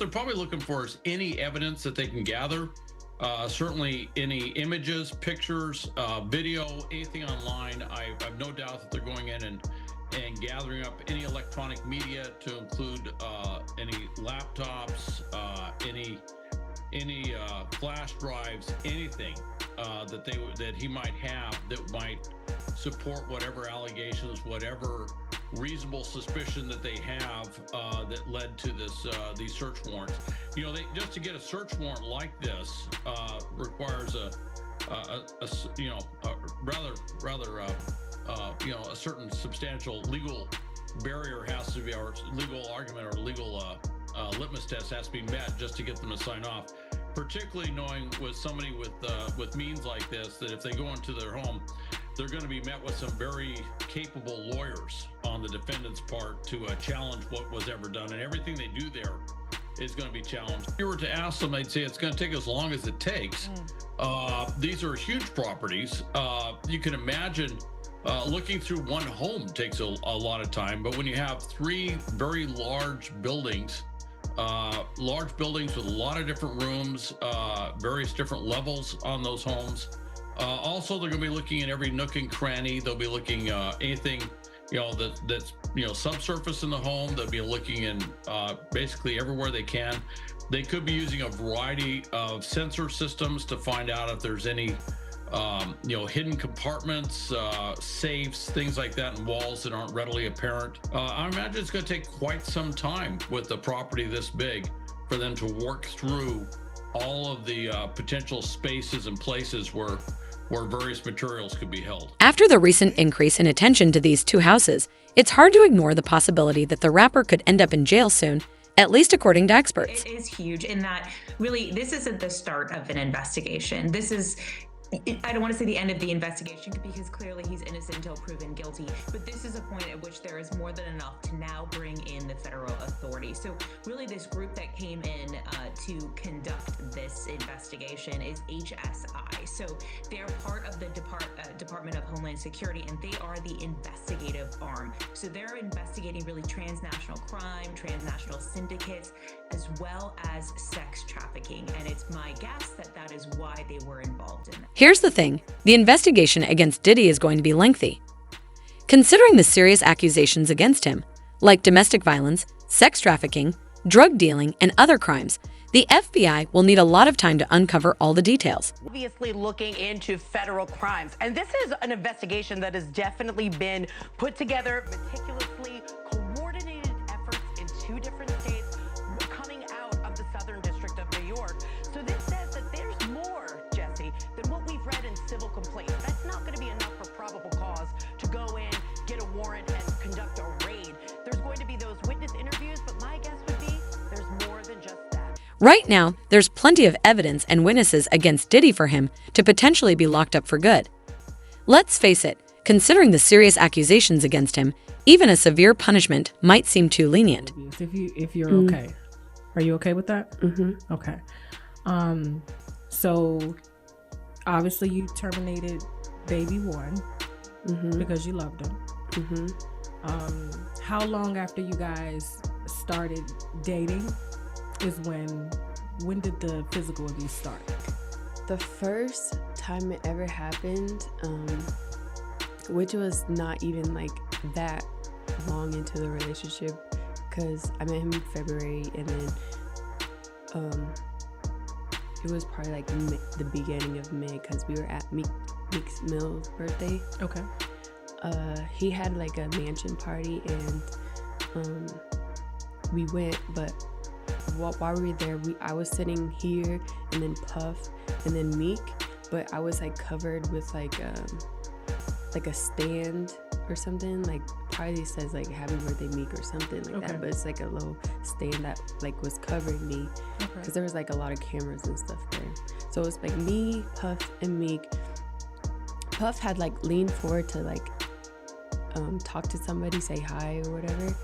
they're probably looking for is any evidence that they can gather. Certainly any images, pictures, video, anything online. I have no doubt that they're going in and gathering up any electronic media, to include any laptops, any flash drives, anything that he might have that might support whatever allegations, whatever reasonable suspicion that they have that led to these search warrants. Just to get a search warrant like this requires a certain substantial legal barrier has to be, or legal argument or legal litmus test has to be met just to get them to sign off. Particularly knowing with somebody with means like this, that if they go into their home, they're going to be met with some very capable lawyers on the defendant's part to challenge what was ever done, and everything they do there is going to be challenged. If you were to ask them, they'd say it's going to take as long as it takes. These are huge properties. You can imagine looking through one home takes a lot of time, but when you have three very large buildings with a lot of different rooms, various different levels on those homes. Also, they're going to be looking at every nook and cranny. They'll be looking anything, that's subsurface in the home. They'll be looking in basically everywhere they can. They could be using a variety of sensor systems to find out if there's any hidden compartments, safes, things like that, and walls that aren't readily apparent. I imagine it's going to take quite some time with a property this big for them to work through all of the potential spaces and places where various materials could be held. After the recent increase in attention to these two houses, it's hard to ignore the possibility that the rapper could end up in jail soon, at least according to experts. It is huge in that really this isn't the start of an investigation. This is, I don't want to say the end of the investigation, because clearly he's innocent until proven guilty, but this is a point at which there is more than enough to now bring in the federal authorities. So really this group that came in to conduct this investigation is HSI. So they're part of the Department of Homeland Security, and they are the investigative arm. So they're investigating really transnational crime, transnational syndicates, as well as sex trafficking. And it's my guess that that is why they were involved in it. Here's the thing, the investigation against Diddy is going to be lengthy. Considering the serious accusations against him, like domestic violence, sex trafficking, drug dealing, and other crimes, the FBI will need a lot of time to uncover all the details. Obviously looking into federal crimes. And this is an investigation that has definitely been put together meticulously, coordinated efforts in 2 different states coming out of the Southern District of New York. So this says that there's more, Jesse, than what we've read in civil complaints. That's not going to be enough for probable cause to go in, get a warrant, and conduct a raid. There's going to be those witness interviews, but my guess would be there's more than just that. Right now, there's plenty of evidence and witnesses against Diddy for him to potentially be locked up for good. Let's face it, considering the serious accusations against him, even a severe punishment might seem too lenient. If you're okay. Are you okay with that? Mm-hmm. Okay. So obviously you terminated baby one because you loved him. How long after you guys started dating is when did the physical abuse start? The first time it ever happened, which was not even like that long into the relationship, because I met him in February, and then it was probably like the beginning of May, because we were at Meek's Mill's birthday. Okay. He had like a mansion party, and we went, but while we were there, I was sitting here, and then Puff, and then Meek, but I was like covered with like a stand or something, like probably says like happy birthday Meek or something like that, but it's like a little stand that like was covering me, because there was like a lot of cameras and stuff there. So it was like me, Puff, and Meek. Puff had like leaned forward to like talk to somebody, say hi or whatever.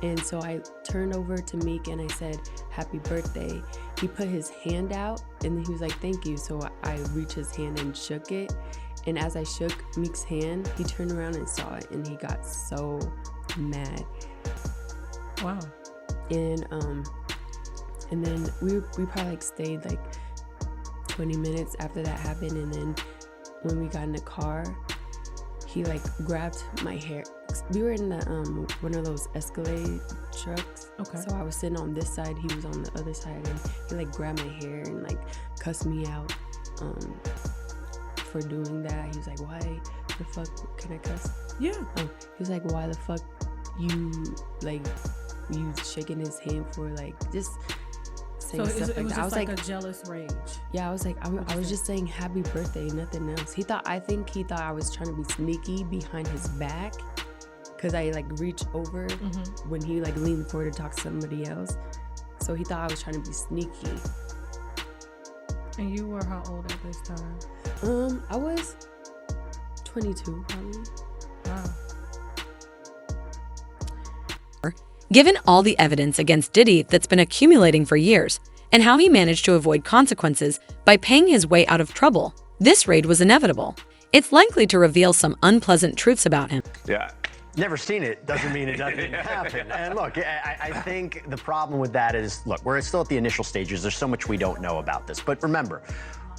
And so I turned over to Meek and I said, happy birthday. He put his hand out and he was like, thank you. So I reached his hand and shook it. And as I shook Meek's hand, he turned around and saw it, and he got so mad. Wow. And And then we probably like stayed like 20 minutes after that happened. And then when we got in the car, he like grabbed my hair. We were in the one of those escalating trucks. Okay. So I was sitting on this side, he was on the other side, and he like grabbed my hair and like cussed me out for doing that. He was like, "Why the fuck can I cuss?" Yeah. He was like, "Why the fuck you shaking his hand for?" Like just saying So stuff it like was that. I was just like like a jealous rage. yeah, I was like, I was just saying happy birthday, nothing else. I think he thought I was trying to be sneaky behind his back, because I like reached over when he like leaned forward to talk to somebody else. So he thought I was trying to be sneaky. And you were how old at this time? I was 22 probably. Wow. Given all the evidence against Diddy that's been accumulating for years, and how he managed to avoid consequences by paying his way out of trouble, this raid was inevitable. It's likely to reveal some unpleasant truths about him. Yeah. Never seen it doesn't mean it doesn't happen. And look, I think the problem with that is, look, we're still at the initial stages. There's so much we don't know about this. But remember,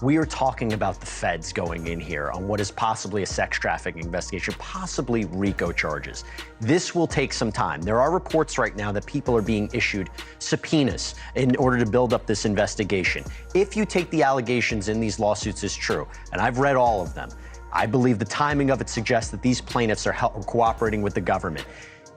we are talking about the feds going in here on what is possibly a sex trafficking investigation, possibly RICO charges. This will take some time. There are reports right now that people are being issued subpoenas in order to build up this investigation. If you take the allegations in these lawsuits as true, and I've read all of them, I believe the timing of it suggests that these plaintiffs are cooperating with the government.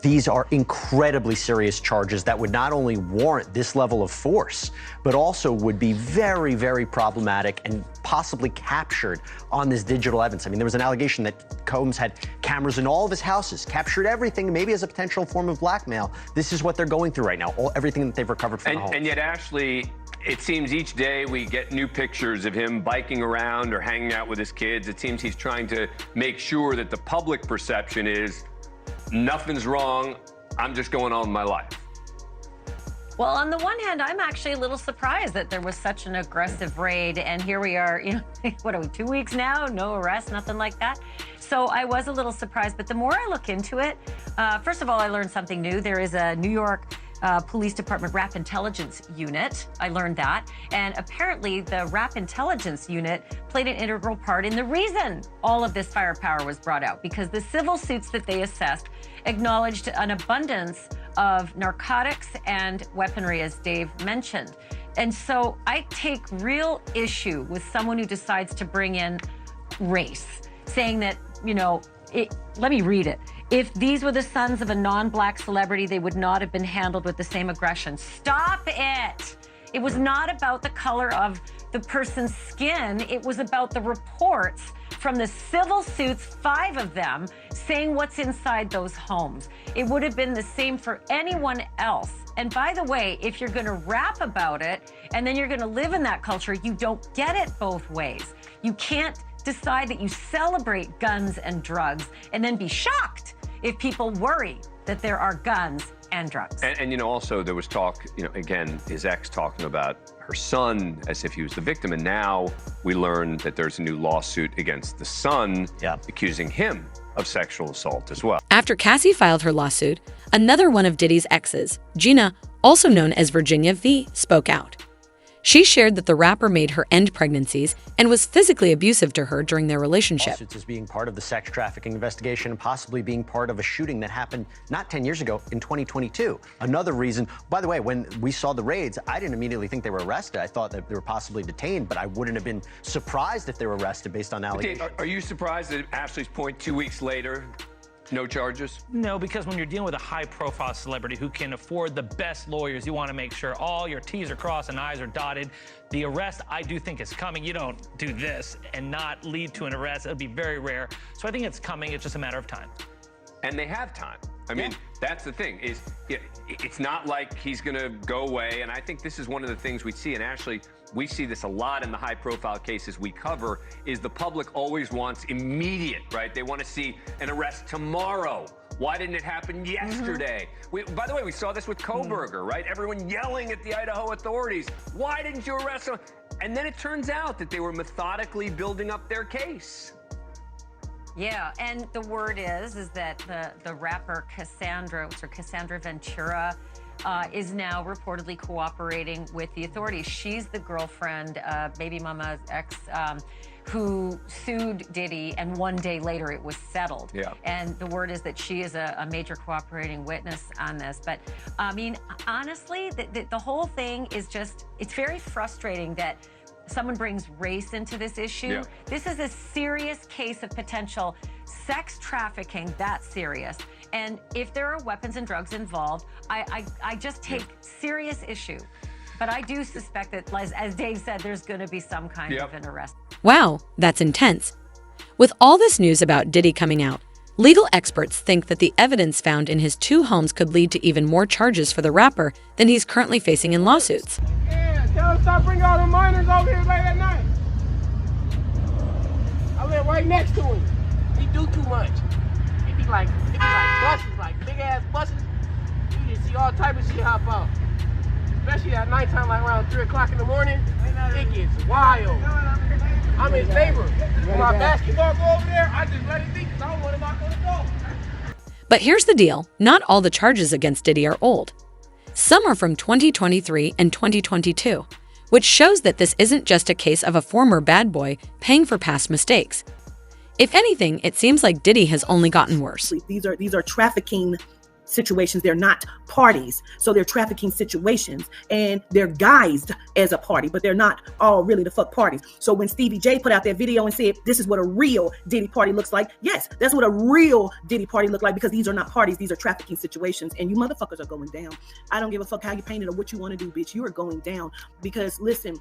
These are incredibly serious charges that would not only warrant this level of force, but also would be very, very problematic and possibly captured on this digital evidence. I mean, there was an allegation that Combs had cameras in all of his houses, captured everything, maybe as a potential form of blackmail. This is what they're going through right now, everything that they've recovered from the home. And yet, Ashley, it seems each day we get new pictures of him biking around or hanging out with his kids. It seems he's trying to make sure that the public perception is nothing's wrong, I'm just going on with my life. Well, on the one hand, I'm actually a little surprised that there was such an aggressive raid, and here we are, what are we, 2 weeks now? No arrest, nothing like that. So I was a little surprised, but the more I look into it, first of all, I learned something new. There is a New York Police Department Rap Intelligence Unit. I learned that. And apparently the Rap Intelligence Unit played an integral part in the reason all of this firepower was brought out, because the civil suits that they assessed acknowledged an abundance of narcotics and weaponry, as Dave mentioned. And so I take real issue with someone who decides to bring in race, saying that, let me read it. If these were the sons of a non-black celebrity, they would not have been handled with the same aggression. Stop it. It was not about the color of the person's skin. It was about the reports from the civil suits, 5 of them, saying what's inside those homes. It would have been the same for anyone else. And by the way, if you're gonna rap about it and then you're gonna live in that culture, you don't get it both ways. You can't decide that you celebrate guns and drugs and then be shocked if people worry that there are guns and drugs. And also there was talk, again, his ex talking about her son as if he was the victim. And now we learn that there's a new lawsuit against the son, accusing him of sexual assault as well. After Cassie filed her lawsuit, another one of Diddy's exes, Gina, also known as Virginia V, spoke out. She shared that the rapper made her end pregnancies and was physically abusive to her during their relationship. Lawsuits as being part of the sex trafficking investigation and possibly being part of a shooting that happened not 10 years ago in 2022. Another reason, by the way, when we saw the raids, I didn't immediately think they were arrested. I thought that they were possibly detained, but I wouldn't have been surprised if they were arrested based on allegations. Are you surprised at Ashley's point 2 weeks later? No charges? No, because when you're dealing with a high-profile celebrity who can afford the best lawyers, you want to make sure all your T's are crossed and I's are dotted. The arrest, I do think, is coming. You don't do this and not lead to an arrest. It'll be very rare. So I think it's coming. It's just a matter of time. And they have time. I mean, that's the thing, is it's not like he's going to go away. And I think this is one of the things we see. And Ashley, we see this a lot in the high-profile cases we cover, is the public always wants immediate, right? They want to see an arrest tomorrow. Why didn't it happen yesterday? By the way, we saw this with Koberger, right? Everyone yelling at the Idaho authorities. Why didn't you arrest him? And then it turns out that they were methodically building up their case. Yeah, and the word is that the rapper Cassandra Ventura is now reportedly cooperating with the authorities. She's the girlfriend, baby mama's ex, who sued Diddy, and one day later it was settled. Yeah. And the word is that she is a major cooperating witness on this. But I mean, honestly, the whole thing is just, it's very frustrating that someone brings race into this issue. Yeah. This is a serious case of potential sex trafficking, that's serious. And if there are weapons and drugs involved, I just take serious issue. But I do suspect that, as Dave said, there's going to be some kind of an arrest. Wow, that's intense. With all this news about Diddy coming out, legal experts think that the evidence found in his 2 homes could lead to even more charges for the rapper than he's currently facing in lawsuits. Yeah, tell him to stop bringing all the minors over here late at night. I live right next to him. He do too much. It be like buses, like big ass buses. You just see all type of shit hop out. Especially at nighttime, like around 3 o'clock in the morning. It gets wild. I'm his neighbor. When my basketball go over there, I just let it be because I don't want to knock on the door. But here's the deal, not all the charges against Diddy are old. Some are from 2023 and 2022, which shows that this isn't just a case of a former bad boy paying for past mistakes. If anything, it seems like Diddy has only gotten worse. These are trafficking situations. They're not parties. So they're trafficking situations, and they're guised as a party, but they're not all really the fuck parties. So when Stevie J put out that video and said, this is what a real Diddy party looks like. Yes, that's what a real Diddy party look like, because these are not parties. These are trafficking situations, and you motherfuckers are going down. I don't give a fuck how you paint it or what you want to do, bitch. You are going down, because listen,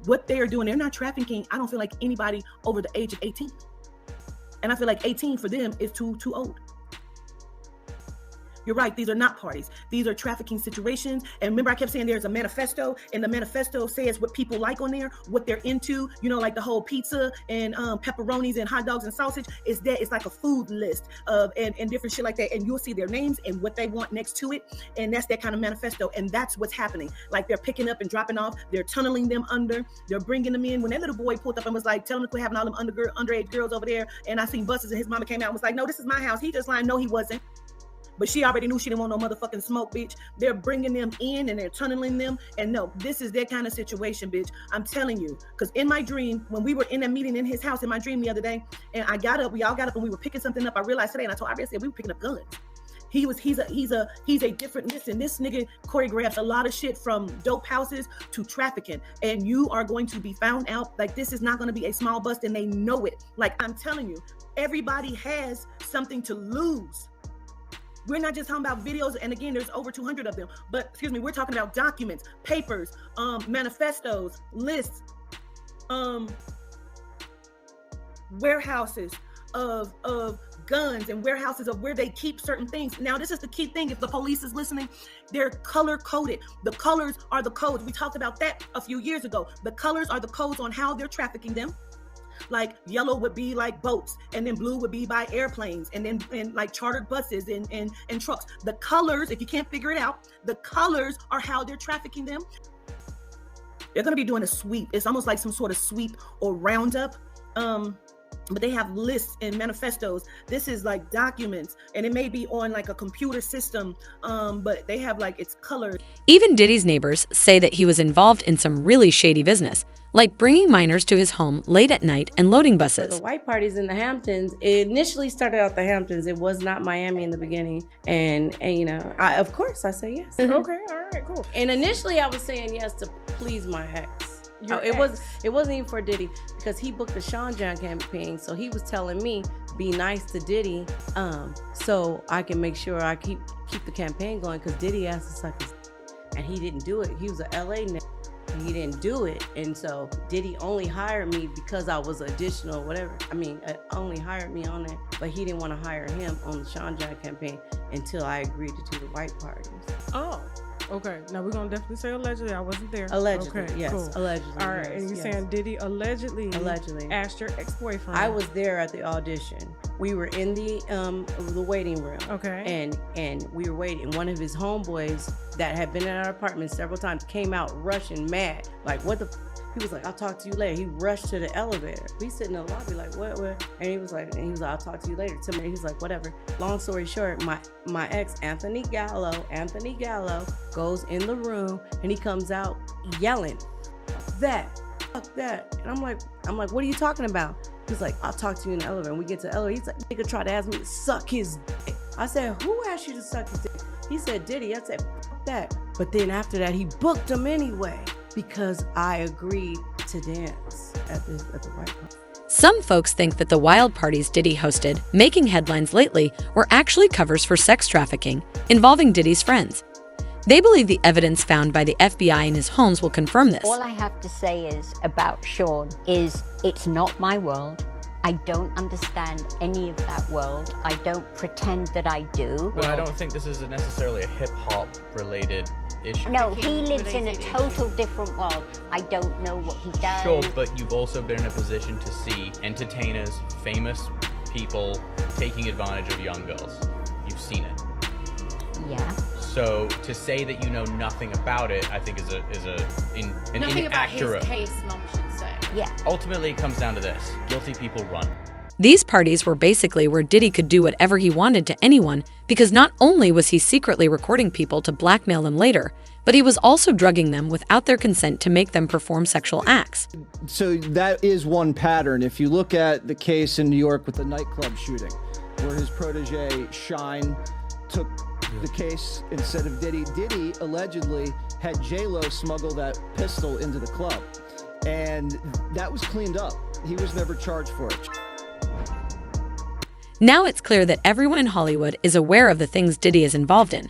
what they are doing, they're not trafficking. I don't feel like anybody over the age of 18. And I feel like 18 for them is too old. You're right. These are not parties. These are trafficking situations. And remember, I kept saying there's a manifesto, and the manifesto says what people like on there, what they're into, you know, like the whole pizza and pepperonis and hot dogs and sausage. It's like a food list of and different shit like that. And you'll see their names and what they want next to it. And that's that kind of manifesto. And that's what's happening. Like, they're picking up and dropping off. They're tunneling them under. They're bringing them in. When that little boy pulled up and was like, tell them to quit having all them underage girls over there. And I seen buses, and his mama came out and was like, no, this is my house. He just lying. No, he wasn't. But she already knew she didn't want no motherfucking smoke, bitch. They're bringing them in and they're tunneling them. And no, this is that kind of situation, bitch. I'm telling you. Because in my dream, when we were in a meeting in his house in my dream the other day, and I got up, we all got up and we were picking something up. I realized today, and I told Ari, I said, we were picking up guns. He's a different, listen, this nigga choreographs a lot of shit from dope houses to trafficking. And you are going to be found out. Like, this is not going to be a small bust, and they know it. Like, I'm telling you, everybody has something to lose. We're not just talking about videos, and again, there's over 200 of them, but excuse me, we're talking about documents, papers, manifestos, lists, warehouses of guns, and warehouses of where they keep certain things. Now, this is the key thing. If the police is listening, they're color coded. The colors are the codes. We talked about that a few years ago. The colors are the codes on how they're trafficking them. Like, yellow would be like boats, and then blue would be by airplanes, and then like chartered buses and trucks. The colors, if you can't figure it out, the colors are how they're trafficking them. They're going to be doing a sweep. It's almost like some sort of sweep or roundup. But they have lists and manifestos. This is like documents, and it may be on like a computer system, but they have like it's colored. Even Diddy's neighbors say that he was involved in some really shady business, like bringing minors to his home late at night and loading buses. The white parties in the Hamptons, it initially started out the Hamptons. It was not Miami in the beginning. And you know, of course I say yes. Okay, all right, cool. And initially I was saying yes to please my ex. It wasn't even for Diddy, because he booked the Sean John campaign. So he was telling me, be nice to Diddy, so I can make sure I keep the campaign going, because Diddy asked to suck his, and he didn't do it. He was a LA nigga. He didn't do it, and so Diddy only hired me because I was additional, whatever. I mean, only hired me on that, but he didn't want to hire him on the Sean John campaign until I agreed to do the white parties. Oh, okay. Now we're gonna definitely say allegedly. I wasn't there. Allegedly, okay, yes. Cool. Allegedly. All right, yes, and you're yes. saying Diddy allegedly asked your ex-boyfriend. I was there at the audition. We were in the waiting room. Okay. And we were waiting. One of his homeboys that had been in our apartment several times came out rushing mad. Like, what the He was like, I'll talk to you later. He rushed to the elevator. We sitting in the lobby like, what? And he was like, I'll talk to you later. To me, he's like, whatever. Long story short, my ex, Anthony Gallo, goes in the room and he comes out yelling, fuck that. And I'm like, what are you talking about? He's like, I'll talk to you in the elevator. And we get to the elevator. He's like, nigga tried to ask me to suck his dick. I said, who asked you to suck his dick? He said, Diddy. I said, fuck that. But then after that, he booked him anyway because I agreed to dance at the White House. Some folks think that the wild parties Diddy hosted, making headlines lately, were actually covers for sex trafficking involving Diddy's friends. They believe the evidence found by the FBI in his homes will confirm this. All I have to say is about Sean is it's not my world. I don't understand any of that world. I don't pretend that I do. Well, I don't think this is necessarily a hip-hop related issue. No, he lives in a total different world. I don't know what he does. Sure, but you've also been in a position to see entertainers, famous people taking advantage of young girls. You've seen it. Yeah. So to say that you know nothing about it, I think is an Nothing about inaccurate. his case, mom should say. Yeah. Ultimately, it comes down to this: guilty people run. These parties were basically where Diddy could do whatever he wanted to anyone, because not only was he secretly recording people to blackmail them later, but he was also drugging them without their consent to make them perform sexual acts. So that is one pattern. If you look at the case in New York with the nightclub shooting, where his protege Shine took the case instead of Diddy. Diddy allegedly had J-Lo smuggle that pistol into the club, and that was cleaned up. He was never charged for it. Now it's clear that everyone in Hollywood is aware of the things Diddy is involved in.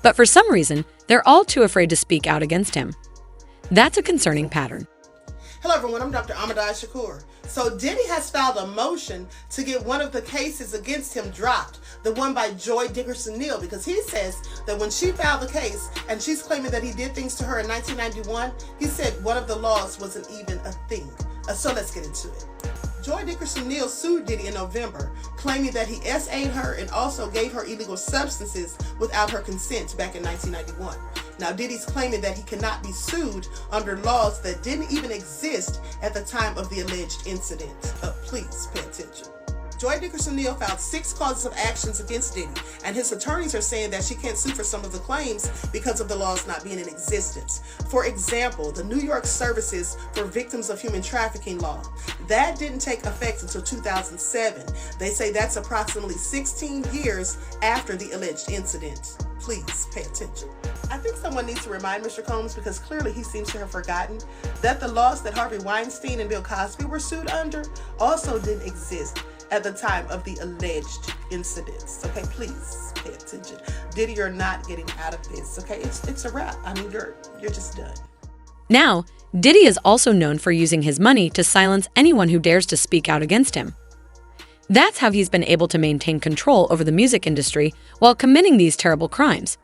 But for some reason, they're all too afraid to speak out against him. That's a concerning pattern. Hello everyone, I'm Dr. Ahmadai Shakur. So Diddy has filed a motion to get one of the cases against him dropped, the one by Joy Dickerson-Neal, because he says that when she filed the case and she's claiming that he did things to her in 1991, he said one of the laws wasn't even a thing. So let's get into it. Joy Dickerson-Neal sued Diddy in November, claiming that he SA'd her and also gave her illegal substances without her consent back in 1991. Now, Diddy's claiming that he cannot be sued under laws that didn't even exist at the time of the alleged incident. Please pay attention. Joy Dickerson-Neal filed 6 causes of actions against Diddy, and his attorneys are saying that she can't sue for some of the claims because of the laws not being in existence. For example, the New York Services for Victims of Human Trafficking law. That didn't take effect until 2007. They say that's approximately 16 years after the alleged incident. Please pay attention. I think someone needs to remind Mr. Combs, because clearly he seems to have forgotten, that the laws that Harvey Weinstein and Bill Cosby were sued under also didn't exist at the time of the alleged incidents. Okay, please pay attention. Diddy, you're not getting out of this. Okay, it's a wrap. I mean, you're just done. Now, Diddy is also known for using his money to silence anyone who dares to speak out against him. That's how he's been able to maintain control over the music industry while committing these terrible crimes.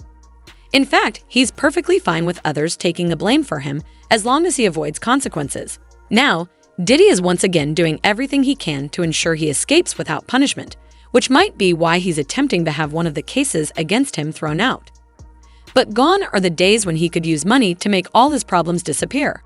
In fact, he's perfectly fine with others taking the blame for him as long as he avoids consequences. Now, Diddy is once again doing everything he can to ensure he escapes without punishment, which might be why he's attempting to have one of the cases against him thrown out. But gone are the days when he could use money to make all his problems disappear.